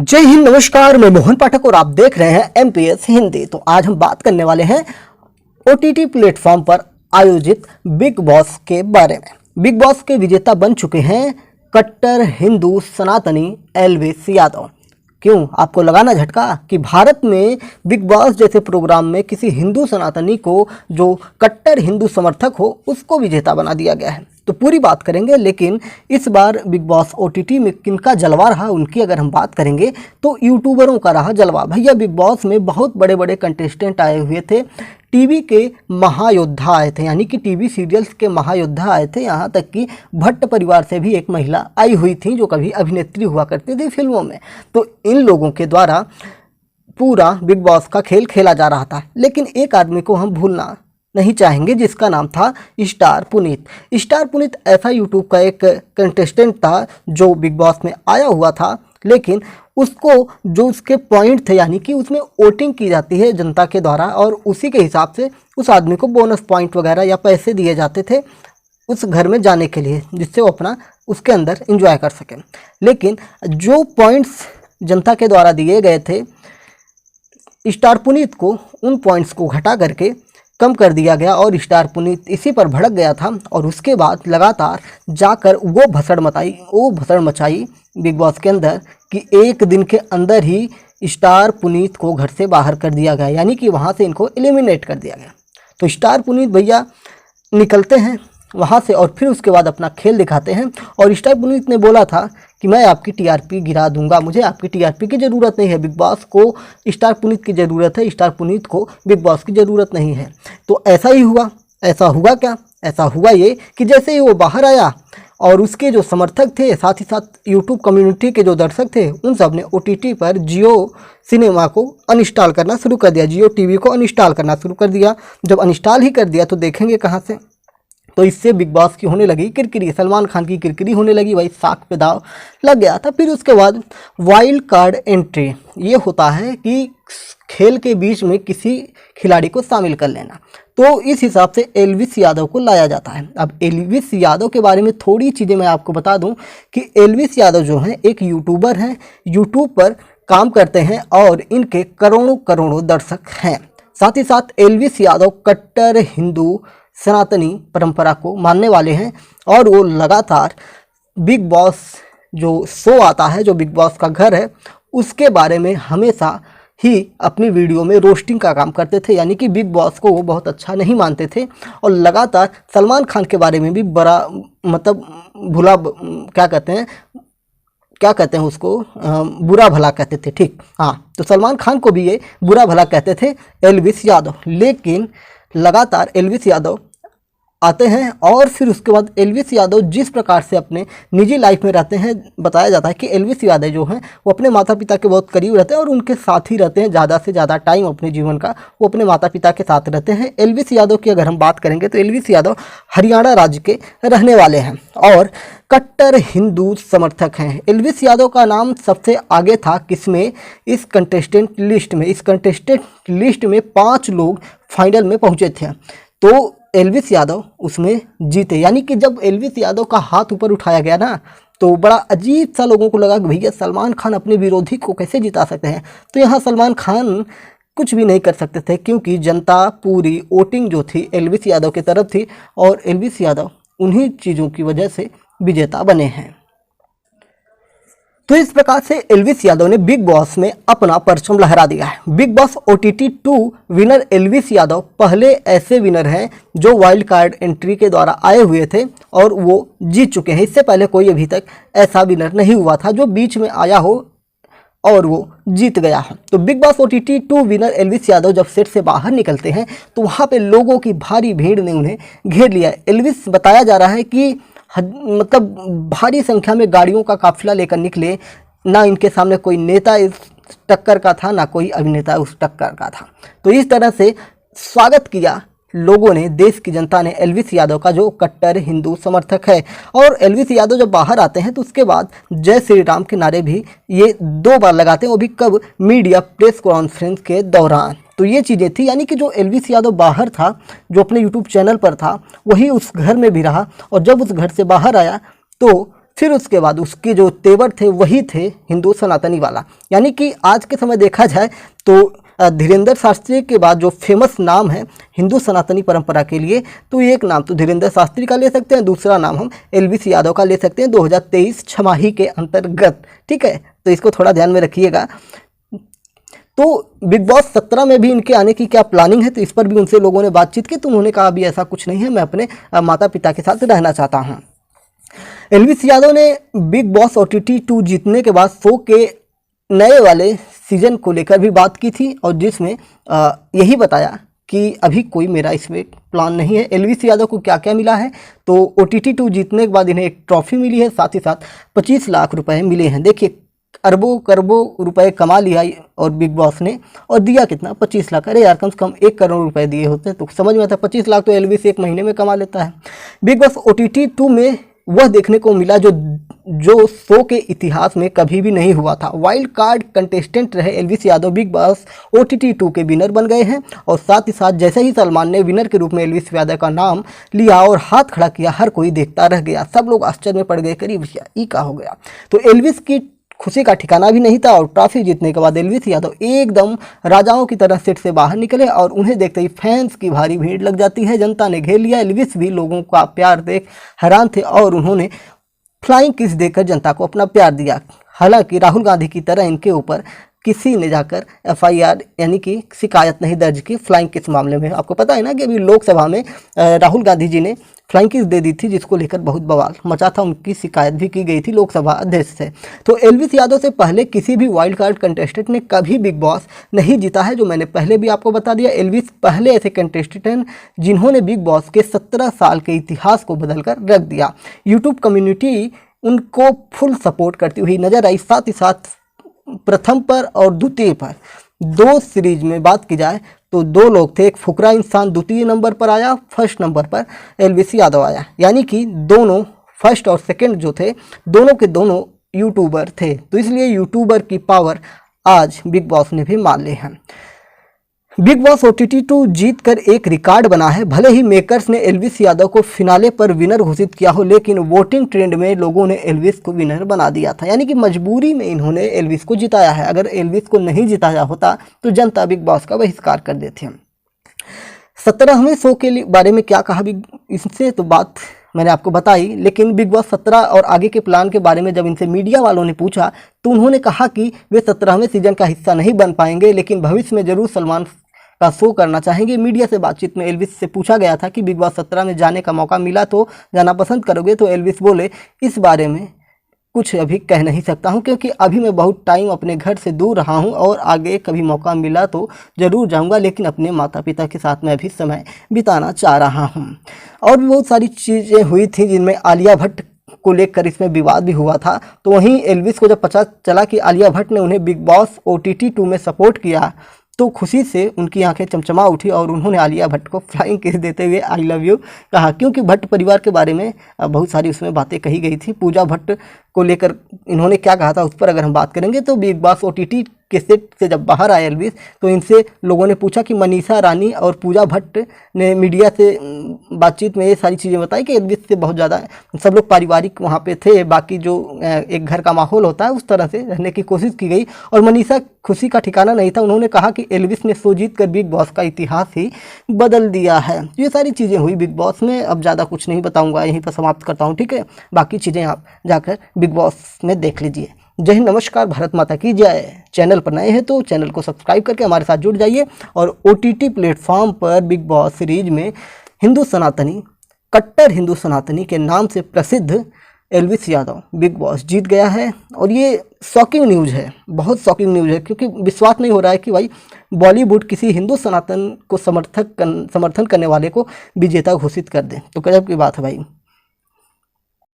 जय हिंद, नमस्कार। मैं मोहन पाठक और आप देख रहे हैं एमपीएस हिंदी। तो आज हम बात करने वाले हैं ओटीटी प्लेटफॉर्म पर आयोजित बिग बॉस के बारे में। बिग बॉस के विजेता बन चुके हैं कट्टर हिंदू सनातनी एल्विस यादव। क्यों आपको लगाना झटका कि भारत में बिग बॉस जैसे प्रोग्राम में किसी हिंदू सनातनी को जो कट्टर हिंदू समर्थक हो उसको विजेता बना दिया गया है। तो पूरी बात करेंगे, लेकिन इस बार बिग बॉस ओटीटी में किनका जलवा रहा उनकी अगर हम बात करेंगे तो यूट्यूबरों का रहा जलवा। भैया बिग बॉस में बहुत बड़े बड़े कंटेस्टेंट आए हुए थे, टीवी के महायोद्धा आए थे, यानी कि टीवी सीरियल्स के महायोद्धा आए थे। यहाँ तक कि भट्ट परिवार से भी एक महिला आई हुई थी जो कभी अभिनेत्री हुआ करती थी फिल्मों में। तो इन लोगों के द्वारा पूरा बिग बॉस का खेल खेला जा रहा था, लेकिन एक आदमी को हम भूलना नहीं चाहेंगे जिसका नाम था स्टार पुनीत। स्टार पुनीत ऐसा यूट्यूब का एक कंटेस्टेंट था जो बिग बॉस में आया हुआ था, लेकिन उसको जो उसके पॉइंट थे, यानी कि उसमें वोटिंग की जाती है जनता के द्वारा और उसी के हिसाब से उस आदमी को बोनस पॉइंट वगैरह या पैसे दिए जाते थे उस घर में जाने के लिए, जिससे वो अपना उसके अंदर एंजॉय कर सकें। लेकिन जो पॉइंट्स जनता के द्वारा दिए गए थे स्टार पुनीत को, उन पॉइंट्स को घटा करके कम कर दिया गया और स्टार पुनीत इसी पर भड़क गया था। और उसके बाद लगातार जाकर वो भसड़ मचाई बिग बॉस के अंदर कि एक दिन के अंदर ही स्टार पुनीत को घर से बाहर कर दिया गया, यानी कि वहाँ से इनको एलिमिनेट कर दिया गया। तो स्टार पुनीत भैया निकलते हैं वहाँ से और फिर उसके बाद अपना खेल दिखाते हैं। और स्टार पुनीत ने बोला था कि मैं आपकी टीआरपी गिरा दूंगा, मुझे आपकी टीआरपी की ज़रूरत नहीं है, बिग बॉस को स्टार पुनीत की ज़रूरत है, स्टार पुनीत को बिग बॉस की ज़रूरत नहीं है। तो ऐसा ही हुआ। ऐसा हुआ क्या? ऐसा हुआ ये कि जैसे ही वो बाहर आया और उसके जो समर्थक थे, साथ ही साथ यूट्यूब कम्युनिटी के जो दर्शक थे, उन सब ने ओटीटी पर जियो सिनेमा को अनइंस्टॉल करना शुरू कर दिया, जियो टीवी को अनइंस्टॉल करना शुरू कर दिया। जब अनइंस्टॉल ही कर दिया तो देखेंगे कहाँ से। तो इससे बिग बॉस की होने लगी किरकिरी, सलमान खान की किरकिरी होने लगी, वही साख पे दाव लग गया था। फिर उसके बाद वाइल्ड कार्ड एंट्री ये होता है कि खेल के बीच में किसी खिलाड़ी को शामिल कर लेना। तो इस हिसाब से एल्विस यादव को लाया जाता है। अब एल्विस यादव के बारे में थोड़ी चीज़ें मैं आपको बता दूं कि एल्विस यादव जो हैं एक यूट्यूबर हैं, यूट्यूब पर काम करते हैं और इनके करोड़ों करोड़ों दर्शक हैं। साथ ही साथ एल्विस यादव कट्टर हिंदू सनातनी परंपरा को मानने वाले हैं और वो लगातार बिग बॉस जो शो आता है, जो बिग बॉस का घर है, उसके बारे में हमेशा ही अपनी वीडियो में रोस्टिंग का काम करते थे, यानी कि बिग बॉस को वो बहुत अच्छा नहीं मानते थे और लगातार सलमान खान के बारे में भी बड़ा क्या कहते हैं उसको, बुरा भला कहते थे। ठीक, हाँ, तो सलमान खान को भी ये बुरा भला कहते थे एल्विस यादव। लेकिन लगातार एल्विस यादव आते हैं और फिर उसके बाद एल्विस यादव जिस प्रकार से अपने निजी लाइफ में रहते हैं, बताया जाता है कि एल्विस यादव जो हैं वो अपने माता पिता के बहुत करीब रहते हैं और उनके साथ ही रहते हैं। ज़्यादा से ज़्यादा टाइम अपने जीवन का वो अपने माता पिता के साथ रहते हैं। एल्विस यादव की अगर हम बात करेंगे तो एल्विस यादव हरियाणा राज्य के रहने वाले हैं और कट्टर हिंदू समर्थक हैं। एल्विस यादव का नाम सबसे आगे था किसमें? इस कंटेस्टेंट लिस्ट में 5 लोग फाइनल में पहुँचे थे, तो एल्विस यादव उसमें जीते। यानी कि जब एल्विस यादव का हाथ ऊपर उठाया गया ना, तो बड़ा अजीब सा लोगों को लगा कि भैया सलमान खान अपने विरोधी को कैसे जिता सकते हैं। तो यहाँ सलमान खान कुछ भी नहीं कर सकते थे, क्योंकि जनता पूरी वोटिंग जो थी एल्विस यादव की तरफ थी और एल्विस यादव उन्हीं चीज़ों की वजह से विजेता बने हैं। तो इस प्रकार से एल्विस यादव ने बिग बॉस में अपना परचम लहरा दिया है। Big boss OTT 2 winner Elvis Yadav पहले ऐसे विनर हैं जो वाइल्ड कार्ड एंट्री के द्वारा आए हुए थे और वो जीत चुके हैं। इससे पहले कोई अभी तक ऐसा विनर नहीं हुआ था जो बीच में आया हो और वो जीत गया हो। तो big boss OTT 2 winner Elvis Yadav जब सेट से बाहर निकलते हैं तो वहाँ पे लोगों की भारी भीड़ ने उन्हें घेर लिया। एल्विस बताया जा रहा है कि भारी संख्या में गाड़ियों का काफिला लेकर निकले, ना इनके सामने कोई नेता इस टक्कर का था, ना कोई अभिनेता उस टक्कर का था। तो इस तरह से स्वागत किया लोगों ने, देश की जनता ने एल्विस यादव का, जो कट्टर हिंदू समर्थक है। और एल्विस यादव जब बाहर आते हैं तो उसके बाद जय श्री राम के नारे भी ये 2 बार लगाते हैं, वो भी कब? मीडिया प्रेस कॉन्फ्रेंस के दौरान। तो ये चीज़ें थी, यानी कि जो एल्विस यादव बाहर था, जो अपने यूट्यूब चैनल पर था, वही उस घर में भी रहा और जब उस घर से बाहर आया तो फिर उसके बाद उसके जो तेवर थे वही थे हिंदू सनातनी वाला। यानी कि आज के समय देखा जाए तो धीरेंद्र शास्त्री के बाद जो फेमस नाम है हिंदू सनातनी परंपरा के लिए, तो एक नाम तो धीरेंद्र शास्त्री का ले सकते हैं, दूसरा नाम हम एलवीस यादव का ले सकते हैं 2023 छमाही के अंतर्गत। ठीक है, तो इसको थोड़ा ध्यान में रखिएगा। तो बिग बॉस 17 में भी इनके आने की क्या प्लानिंग है, तो इस पर भी उनसे लोगों ने बातचीत की, तो उन्होंने कहा अभी ऐसा कुछ नहीं है, मैं अपने माता पिता के साथ रहना चाहता हूँ। एलवीस यादव ने बिग बॉस OTT 2 जीतने के बाद शो के नए वाले सीजन को लेकर भी बात की थी, और जिसमें यही बताया कि अभी कोई मेरा इसमें प्लान नहीं है। एलवीस यादव को क्या क्या मिला है, तो OTT 2 जीतने के बाद इन्हें एक ट्रॉफी मिली है, साथ ही साथ 25 लाख रुपए मिले हैं। देखिए अरबों करोड़ों रुपए कमा लिया और बिग बॉस ने, और दिया कितना, 25 लाख। अरे यार कम से कम 1 करोड़ रुपए दिए होते तो समझ में आता। 25 लाख तो एलवीस एक महीने में कमा लेता है। बिग बॉस OTT 2 में वह देखने को मिला जो शो के इतिहास में कभी भी नहीं हुआ था। वाइल्ड कार्ड कंटेस्टेंट रहे Elvis Yadav big boss OTT 2 के विनर बन गए हैं, और साथ ही साथ जैसे ही सलमान ने विनर के रूप में एलवीस यादव का नाम लिया और हाथ खड़ा किया, हर कोई देखता रह गया। सब लोग आश्चर्य में पड़ गए, करीब ये क्या हो गया। तो एलवीस की खुशी का ठिकाना भी नहीं था, और ट्रॉफी जीतने के बाद एलवीस यादव एकदम राजाओं की तरह सेट से बाहर निकले, और उन्हें देखते ही फैंस की भारी भीड़ लग जाती है। जनता ने घेर लिया। एलवीस भी लोगों का प्यार देख हैरान थे, और उन्होंने फ्लाइंग किस देकर जनता को अपना प्यार दिया। हालांकि राहुल गांधी की तरह इनके ऊपर किसी ने जाकर FIR यानी कि शिकायत नहीं दर्ज की फ्लाइंग किस मामले में। आपको पता है ना कि अभी लोकसभा में राहुल गांधी जी ने फ्लाइंग किस दे दी थी, जिसको लेकर बहुत बवाल मचा था। उनकी शिकायत भी की गई थी लोकसभा अध्यक्ष से। तो एलवीस यादव से पहले किसी भी वाइल्ड कार्ड कंटेस्टेंट ने कभी बिग बॉस नहीं जीता है, जो मैंने पहले भी आपको बता दिया। एलवीस पहले ऐसे कंटेस्टेंट जिन्होंने बिग बॉस के 17 साल के इतिहास को बदल कर रख दिया। यूट्यूब कम्युनिटी उनको फुल सपोर्ट करती हुई नजर आई। साथ ही साथ प्रथम पर और द्वितीय पर 2 सीरीज में बात की जाए तो 2 लोग थे। एक फुकरा इंसान द्वितीय नंबर पर आया, फर्स्ट नंबर पर एलवीस यादव आया। यानी कि दोनों फर्स्ट और सेकंड जो थे, दोनों के दोनों यूट्यूबर थे। तो इसलिए यूट्यूबर की पावर आज बिग बॉस ने भी मान ली है। बिग बॉस OTT 2 जीत कर एक रिकॉर्ड बना है। भले ही मेकर्स ने एलवीस यादव को फिनाले पर विनर घोषित किया हो, लेकिन वोटिंग ट्रेंड में लोगों ने एलवीस को विनर बना दिया था। यानी कि मजबूरी में इन्होंने एलवीस को जिताया है। अगर एलवीस को नहीं जिताया होता तो जनता बिग बॉस का बहिष्कार कर देती। 17वें शो के बारे में क्या कहा इससे तो बात मैंने आपको बताई, लेकिन बिग बॉस 17 और आगे के प्लान के बारे में जब इनसे मीडिया वालों ने पूछा तो उन्होंने कहा कि वे 17वें सीजन का हिस्सा नहीं बन पाएंगे, लेकिन भविष्य में जरूर सलमान का शो करना चाहेंगे। मीडिया से बातचीत में एलवीस से पूछा गया था कि बिग बॉस 17 में जाने का मौका मिला तो जाना पसंद करोगे, तो एलवीस बोले इस बारे में कुछ अभी कह नहीं सकता हूं, क्योंकि अभी मैं बहुत टाइम अपने घर से दूर रहा हूं, और आगे कभी मौका मिला तो ज़रूर जाऊंगा, लेकिन अपने माता पिता के साथ मैं अभी समय बिताना चाह रहा हूं। और भी बहुत सारी चीज़ें हुई थी जिनमें आलिया भट्ट को लेकर इसमें विवाद भी हुआ था। तो वहीं एलवीस को जब पता चला कि आलिया भट्ट ने उन्हें बिग बॉस OTT 2 में सपोर्ट किया, तो खुशी से उनकी आंखें चमचमा उठी, और उन्होंने आलिया भट्ट को फ्लाइंग किस देते हुए आई लव यू कहा। क्योंकि भट्ट परिवार के बारे में बहुत सारी उसमें बातें कही गई थी। पूजा भट्ट को लेकर इन्होंने क्या कहा था उस पर अगर हम बात करेंगे, तो बिग बॉस OTT के सेट से जब बाहर आए एलवीस, तो इनसे लोगों ने पूछा कि मनीषा रानी और पूजा भट्ट ने मीडिया से बातचीत में ये सारी चीज़ें बताई कि एलवीस से बहुत ज़्यादा सब लोग पारिवारिक वहाँ पे थे, बाकी जो एक घर का माहौल होता है उस तरह से रहने की कोशिश की गई, और मनीषा खुशी का ठिकाना नहीं था। उन्होंने कहा कि एलवीस ने शो जीत कर बिग बॉस का इतिहास ही बदल दिया है। ये सारी चीज़ें हुई बिग बॉस में। अब ज़्यादा कुछ नहीं बताऊँगा, यहीं पर समाप्त करता हूँ, ठीक है। बाकी चीज़ें आप जाकर बिग बॉस में देख लीजिए। जय हिंद, नमस्कार, भारत माता की जय। चैनल पर नए हैं तो चैनल को सब्सक्राइब करके हमारे साथ जुड़ जाइए। और OTT प्लेटफॉर्म पर बिग बॉस सीरीज में हिंदू सनातनी, कट्टर हिंदू सनातनी के नाम से प्रसिद्ध एलवीस यादव बिग बॉस जीत गया है। और ये शॉकिंग न्यूज़ है, बहुत शॉकिंग न्यूज़ है, क्योंकि विश्वास नहीं हो रहा है कि भाई बॉलीवुड किसी हिंदू सनातन को समर्थन करने वाले को विजेता घोषित कर दे। तो गजब की बात है भाई।